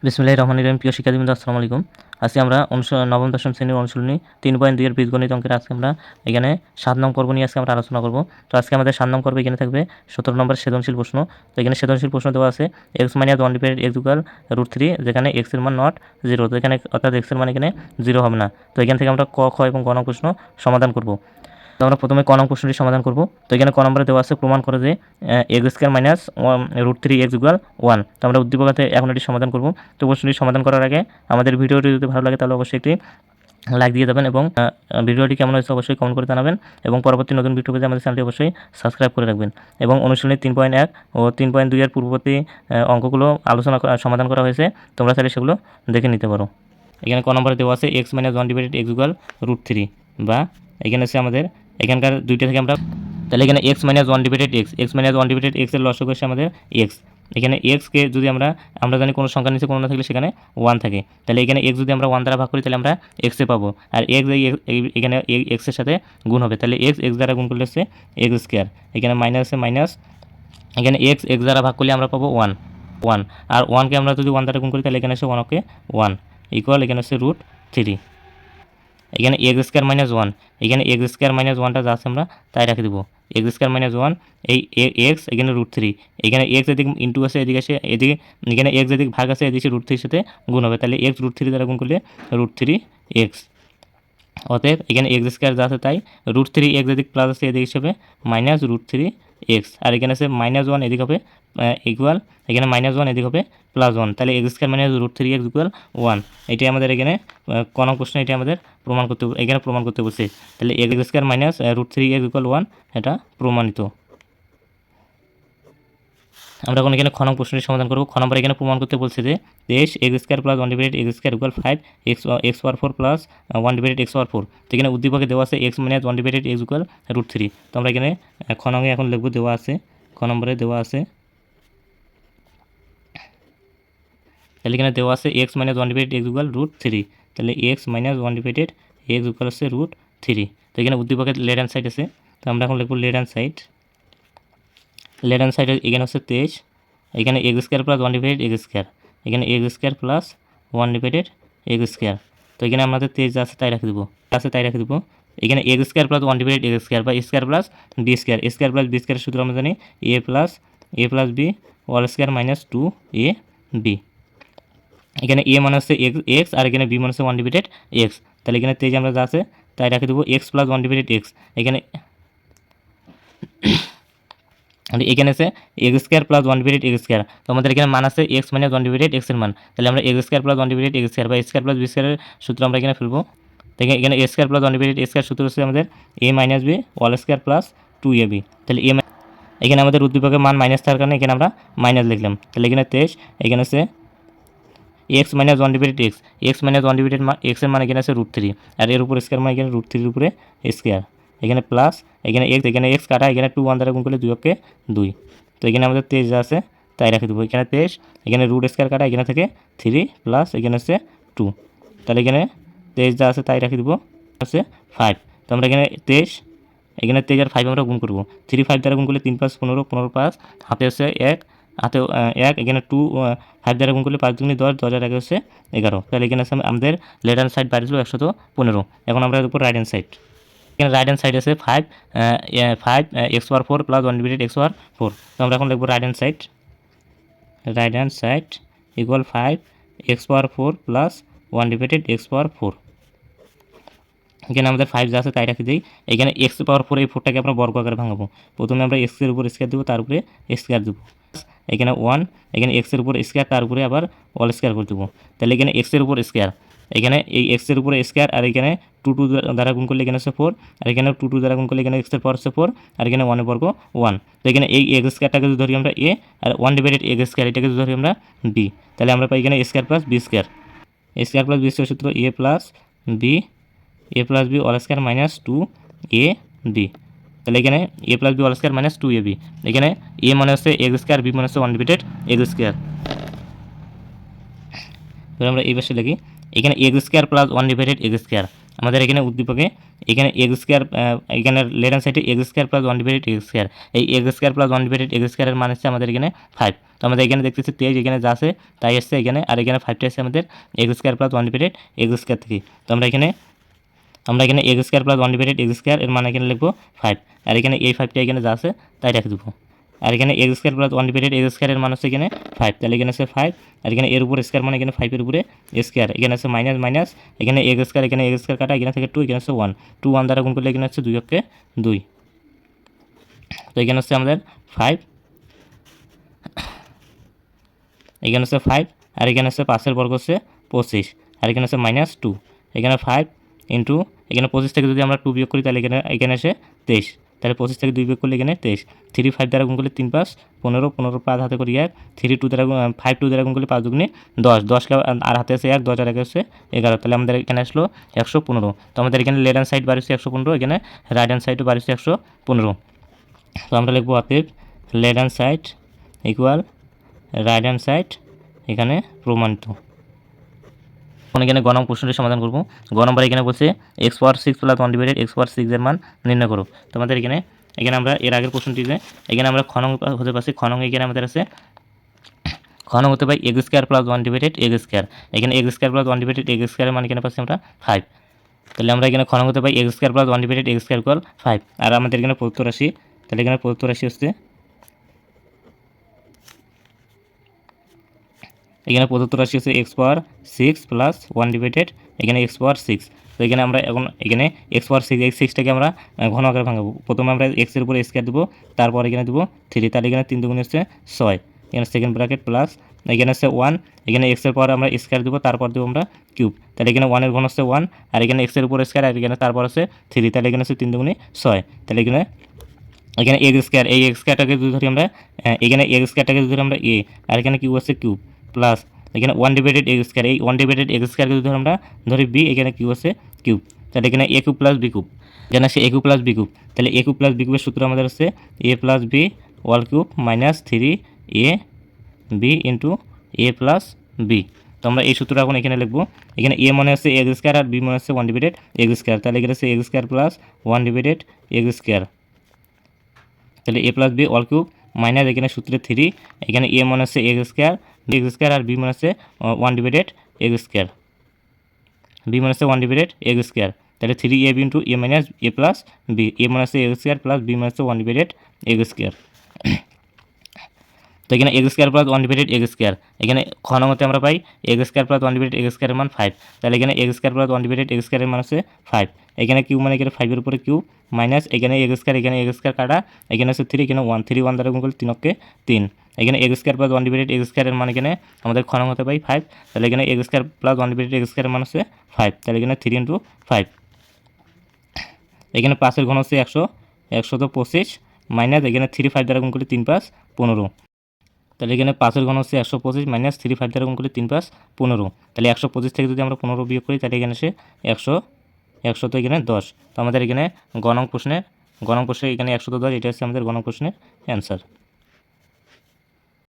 বিসমিল্লাহির রহমানির রহিম। প্রিয় শিক্ষার্থীবৃন্দ, আসসালামু আলাইকুম। আজকে আমরা নবম দশম শ্রেণীর অনুশীলনী 3.2 এর বীজগণিত অঙ্কের আজকে আমরা এখানে 7 নং পর্ব নিয়ে আজকে আমরা আলোচনা করব। তো আজকে আমাদের 7 নং পর্বে এখানে থাকবে 17 নম্বর সৃজনশীল প্রশ্ন। তো এখানে সৃজনশীল প্রশ্ন দেওয়া আছে x - 1 ডিভাইডেড x ইকুয়াল √3, যেখানে x এর মান নট 0। তো এখানে অর্থাৎ x এর মান এখানে 0 হবে না। তো এখান থেকে আমরা ক, খ এবং গ নং প্রশ্ন সমাধান করব। তো আমরা প্রথমে ক নং প্রশ্নটি সমাধান করব। তো এখানে ক নম্বরে দেওয়া আছে প্রমাণ করে যে x² মাইনাস √3x ইকুয়াল 1। তো আমরা উদ্দীপকে এখন এটি সমাধান করব। তো প্রশ্নটি সমাধান করার আগে আমাদের ভিডিওটি যদি ভালো লাগে তাহলে অবশ্যই একটি লাইক দিয়ে দেবেন এবং ভিডিওটি কেমন হয়েছে অবশ্যই কমেন্ট করে জানাবেন এবং পরবর্তী নতুন ভিডিও পেতে আমাদের চ্যানেলটি অবশ্যই সাবস্ক্রাইব করে রাখবেন। এবং অনুশীলনী 3.1 ও 3.2 এর পূর্ববর্তী অঙ্কগুলো সমাধান করা হয়েছে, তোমরা চাইলে সেগুলো দেখে নিতে পারো। এখানে ক নম্বরে দেওয়া আছে x - 1 ডিভাইডেড x ইকুয়াল √3, বা এখানে আছে আমাদের এখানকার দুইটা থেকে আমরা, তাহলে এখানে x - 1 divided x - 1 divided x এর লসাগু হচ্ছে আমাদের x। এখানে x কে যদি আমরা জানি কোনো সংখ্যার নিচে কোনো না থাকলে সেখানে 1 থাকে, তাহলে এখানে x যদি আমরা 1 দ্বারা ভাগ করি তাহলে আমরা x এ পাবো, আর x এখানে x এর সাথে গুণ হবে, তাহলে x দ্বারা গুণ করলে হচ্ছে x²। এখানে মাইনাস আছে মাইনাস, এখানে x দ্বারা ভাগ করলে আমরা পাবো 1, আর 1কে আমরা যদি 1 দ্বারা গুণ করি তাহলে এখানে হচ্ছে 1কে 1 ইকুয়াল এখানে হচ্ছে √3। এখানে x² মাইনাস 1, এখানে x² মাইনাস 1টা যা আছে আমরা তাই রেখে দেবো। x² মাইনাস 1, এই x এখানে √3, এখানে x এদিকে ইন্টু আছে এদিকে আসে এদিকে, এখানে x এদিকে ভাগ আছে এদিকে √3 সাথে গুণ হবে, তাহলে x √3 দ্বারা গুণ করলে √3x। অতএব এখানে x² যা আছে তাই, √3x এদিক প্লাস আছে এদিকে হিসেবে মাইনাস √3x, আর এখানে আছে -1 এদিক হবে ইকুয়াল, এখানে -1 এদিক হবে +1, তাহলে x² মাইনাস √3x ইকুয়াল 1। এটাই আমাদের এখানে কোন প্রশ্ন এটা আমাদের প্রমাণ করতে বলছে, তাহলে x² মাইনাস √3x ইকুয়াল 1 এটা প্রমাণিত। আমরা এখন এখানে খ নং প্রশ্নটি সমাধান করব। খ নম্বরে এখানে প্রমাণ করতে বলছে যে x² plus 1 divided x² equal 5, x পাওয়ার 4 প্লাস 1 ডিভাইডেড x পাওয়ার 4। তো এখানে উদ্দীপকে দেওয়া আছে x - 1 ডিভাইডেড x ইকুয়াল √3। তো আমরা এখানে খ নঙ্গে এখন লিখব, দেওয়া আছে খ নম্বরে দেওয়া আছে, তাহলে এখানে দেওয়া আছে x - 1 ডিভাইডেড x ইকুয়াল √3, তাহলে x - 1 ডিভাইডেড x ইকুয়াল হচ্ছে √3। তো এখানে উদ্দীপকের লেফট হ্যান্ড সাইড আছে, তো আমরা এখন লিখব লেফট হ্যান্ড সাইড এখানে হচ্ছে 23, এখানে x² প্লাস 1 ডিভাইডেড x², এখানে x² প্লাস 1 ডিভাইডেড x²। তো এখানে আমাদের 23 আছে তাই রেখে দেবো, এখানে x² প্লাস 1 ডিভাইডেড x² বা square plus B square, plus B স্কোয়ারের সূত্র আমরা জানি a plus B whole square minus 2ab। এখানে a মানে হচ্ছে x আর এখানে b মানে হচ্ছে 1 ডিভাইডেড x, তাহলে এখানে 23 আমরা যা আছে তাই রেখে দেবো x প্লাস 1 ডিভাইডেড x। এখানে এখানে আছে x² প্লাস 1 ডিভাইডেড x², তো আমাদের এখানে মান আছে x - 1 ডিভাইডেড x এর মান, তাহলে আমরা x² প্লাস 1 ডিভাইডেড x² বা স্কোয়ার প্লাস বি স্কোয়ারের সূত্র আমরা এখানে ফেলবো। দেখেন এখানে a² প্লাস 1 ডিভাইডেড x² সূত্র হচ্ছে আমাদের a minus B whole square plus 2ab। তাহলে এখানে আমাদের উদ্দীপকের মান মাইনাস থাকার কারণে এখানে আমরা মাইনাস লিখলাম, তাহলে এখানে 23, এখানে আছে x - 1 divided x - 1 divided x এর মান এখানে আছে √3, আর এর উপর স্কোয়ার মানে এখানে √3 এর উপরে স্কোয়ার, এখানে প্লাস এখানে x কাটা, এখানে 2 1 দ্বারা গুণ করলে 2 কে 2। তো এখানে আমাদের 23 যা আছে তাই রেখে দেবো, এখানে 23, এখানে √ স্কোয়ার কাটা, এখানে থেকে 3 প্লাস এখানে হচ্ছে 2, তাহলে এখানে 23 যা আছে তাই রেখে দেবো হচ্ছে 5। তো আমরা এখানে 23, এখানে 23 আর 5 আমরা গুণ করবো, 3 5 দ্বারা গুণ করলে 3 5 15, 15 5 হাতে হচ্ছে 1, হাতে 1, এখানে 2 5 দ্বারা গুণ করলে 5 দুগুণে 10, 10 আর 1 হচ্ছে 11। তাহলে এখানে আছে আমাদের লেফট হ্যান্ড সাইড বাইরে ছিল 115। এখন আমরা উপর রাইট হ্যান্ড সাইড, এখানে রাইট হ্যান্ড সাইড আছে 5 x পাওয়ার 4 প্লাস 1 ডিভাইডেড x পাওয়ার 4। তো আমরা এখন লিখব right hand side equal 5 x পাওয়ার 4 প্লাস 1 ডিভাইডেড x পাওয়ার 4। এখানে আমাদের 5 যা আছে তাই রাখি দিই, এখানে x পাওয়ার 4, এই 4টাকে আমরা বর্গ আকারে ভাঙাবো। প্রথমে আমরা x এর উপর স্কয়ার দেবো, তার উপরে স্কয়ার দেবো, এখানে 1, এখানে x এর উপর স্কয়ার, তার উপরে আবার হোল স্কয়ার করে দেবো। তাহলে এখানে x এর উপর স্কয়ার, এখানে এই x এর উপরে স্কয়ার, আর এখানে 2 2 দ্বারা গুণ করলে এখানে হচ্ছে 4, আর এখানে 2 2 দ্বারা গুণ করলে এখানে x এর পাওয়ার হচ্ছে 4, আর এখানে 1 এর বর্গ 1। তো এখানে এই x স্কয়ারটাকে যদি ধরি আমরা a, আর 1 ডিভাইডেড x স্কয়ার এটাকে যদি ধরি আমরা b, তাহলে আমরা পাই এখানে স্কয়ার প্লাস b স্কয়ার, সূত্র a plus b whole square minus 2ab। তাহলে এখানে a plus b whole square minus 2ab, এখানে a মানে হচ্ছে x², b মানে হচ্ছে 1 ডিভাইডেড x²। আমরা এই পাশে লিখি, এখানে x² প্লাস 1 ডিভাইডেড x², আমাদের এখানে উদ্দীপকে এখানে এক্স স্কোয়ার, এখানে লেফট হ্যান্ড সাইডে x square plus 1 divided x square, এই x square plus 1 divided x স্কোয়ারের মান হচ্ছে আমাদের এখানে 5। তো আমাদের এখানে দেখতেছি 23, এখানে যা আছে তাই আসছে এখানে, আর এখানে 5টা আসছে আমাদের x square plus 1 divided x square থেকে। তো আমরা এখানে x square plus 1 divided x square এর মান এখানে লিখবো 5, আর এখানে এই 5টা এখানে যা আছে তাই রেখে দেবো। আর এখানে x square plus 1 divided x স্কোয়ারের মান হচ্ছে এখানে 5, তাহলে এখানে আছে 5, আর এখানে এর উপর স্কোয়ার মানে এখানে 5 এর উপরে স্কোয়ার, এখানে আছে মাইনাস মাইনাস, এখানে এক্স স্কোয়ার, এখানে এক্স স্কোয়ার কাটা, এখানে থেকে 2, এখানে আছে 1, 2 1 দ্বারা গুণ করলে এখানে হচ্ছে 2 অক্ষে 2। তো এখানে হচ্ছে আমাদের 5, এখানে হচ্ছে 5, আর এখানে হচ্ছে 5 বর্গ হচ্ছে 25, আর এখানে হচ্ছে -2, এখানে 5 ইন্টু এখানে 25 থেকে যদি আমরা 2 বিয়োগ করি তাহলে এখানে আসে 23, তাহলে 25 থেকে 2 বিয়োগ করলে এখানে 23, 3 5 দ্বারা গুণ করলে 3 5 15, 15 5 হাতে করি 1, 3 2 দ্বারা 5 2 দ্বারা গুণ করলে 5 দুগুণে 10, 10 আর হাতে আছে 1, 10 আর 1 হচ্ছে 11, তাহলে আমাদের এখানে আসলো 115। তো আমাদের এখানে লেফট হ্যান্ড সাইড বাড়ছে 115, এখানে রাইট হ্যান্ড সাইডও বাড়ছে 115। তো আমরা লিখবো অতএব left hand side equal right hand side এখানে প্রমাণিত। এখন এখানে গ নম্বর প্রশ্নটি সমাধান করব। গ নম্বর এখানে বলছে এক্স পাওয়ার 6 প্লাস 1 ডিভাইডেড এক্স পাওয়ার 6 এর মান নির্ণয় করো। তো আমাদের এখানে আমরা এর আগের প্রশ্নটিতে এখানে আমরা খ নং হতে পারছি, খ নং এখানে আমাদের আছে খ নং হতে পাই x square plus 1 divided x square, এখানে x square plus 1 divided x স্কোয়ারের মান এখানে পাচ্ছি আমরা 5, তাহলে আমরা এখানে খ নং হতে পাই x square plus 1 divided x square equal 5, আর আমাদের এখানে প্রদত্ত রাশি, তাহলে এখানে প্রদত্ত রাশি হচ্ছে এখানে প্রদত্ত রাশি হচ্ছে এক্স পাওয়ার 6 প্লাস 1 ডিভাইডেড এখানে এক্স পাওয়ার 6। তো এখানে আমরা এখন এখানে এক্স পাওয়ার 6, এই 6টাকে আমরা ঘন আকারে ভাঙাবো। প্রথমে আমরা এক্সের উপরে স্কোয়ার দেবো, তারপর এখানে দেবো 3, তাহলে এখানে 3 দুগুণ হচ্ছে 6, এখানে সেকেন্ড ব্র্যাকেট প্লাস এখানে হচ্ছে 1, এখানে এক্সের পর আমরা স্কোয়ার দেবো, তারপর দেবো আমরা কিউব, তাহলে এখানে 1 এর ঘন হচ্ছে 1, আর এখানে এক্সের উপর স্কোয়ার, আর এখানে তারপর হচ্ছে 3, তাহলে এখানে হচ্ছে 3 দুগুণে 6, তাহলে এখানে এক্স স্কোয়ার, এই এক্স স্কোয়ারটাকে যদি ধরি আমরা এখানে এক্স স্কোয়ারটাকে যদি ধরি আমরা এ, আর এখানে কিউব হচ্ছে কিউব প্লাস এখানে 1 ডিভাইডেড এক্স স্কোয়ার, এই 1 ডিভাইডেড এক্স স্কোয়ারকে যদি আমরা ধরি বি, এখানে কিউব আছে কিউব, তাহলে এখানে a cube plus b cube, এখানে আসে a cube plus b cube, তাহলে এ কিউব প্লাস বি কিউবের সূত্র আমাদের হচ্ছে a plus b whole cube minus 3 a b into a plus b. তো আমরা এই সূত্রটা এখন এখানে লিখবো। এখানে এ মনে হচ্ছে এক্স স্কোয়ার আর বি মনে হচ্ছে 1 ডিভাইডেড এক্স স্কোয়ার, তাহলে এখানে হচ্ছে x square plus 1 divided x square, তাহলে a plus b whole cube minus এখানে সূত্রে 3, এখানে এ মনে হচ্ছে এক্স স্কোয়ার আর বি মনে হচ্ছে 1 ডিভাইডেড এক্স স্কোয়ার, বি মনে হচ্ছে 1 ডিভাইডেড এক্স স্কোয়ার, তাহলে 3 a b into A minus A plus B, এ মনে হচ্ছে এক্স স্কোয়ার প্লাস বি মনে হচ্ছে 1 ডিভাইডেড এক্স স্কোয়ার। তো এখানে x square plus 1 divided x square, এখানে খ নংতে আমরা পাই x square plus 1 divided x স্কোয়ারের মান 5, তাহলে এখানে x square plus 1 divided x স্কোয়ারের মান হচ্ছে 5, এখানে কিউ মানে এখানে 5 এর উপরে কিউ মাইনাস এখানে এক্স স্কোয়ার, এখানে এক্স স্কোয়ার কাটা, এখানে হচ্ছে 3, এখানে 1, 3 1 দ্বারা গুণ করলে 3 অক্ষে 3, এখানে x square plus 1 divided x স্কোয়ারের মান এখানে আমাদের খ নং হতে পাই 5, তাহলে এখানে x square plus 1 divided x স্কোয়ারের মান হচ্ছে 5, তাহলে এখানে 3 ইন্টু 5, এখানে 5 এর ঘন হচ্ছে 100, 100 তো 25 মাইনাস এখানে 3 5 দ্বারা গুণ করলে 3 5 15, তাহলে এখানে 5 এর ঘন হচ্ছে 125 মাইনাস 3 5 দ্বারা গুণ করলে 3 5 15, তাহলে 125 থেকে যদি আমরা 15 বিয়োগ করি তাহলে এখানে আসে 100, 100 তো এখানে 10। তো আমাদের এখানে গ নং প্রশ্নে এখানে 110, এটা হচ্ছে আমাদের গ নং প্রশ্নের অ্যান্সার।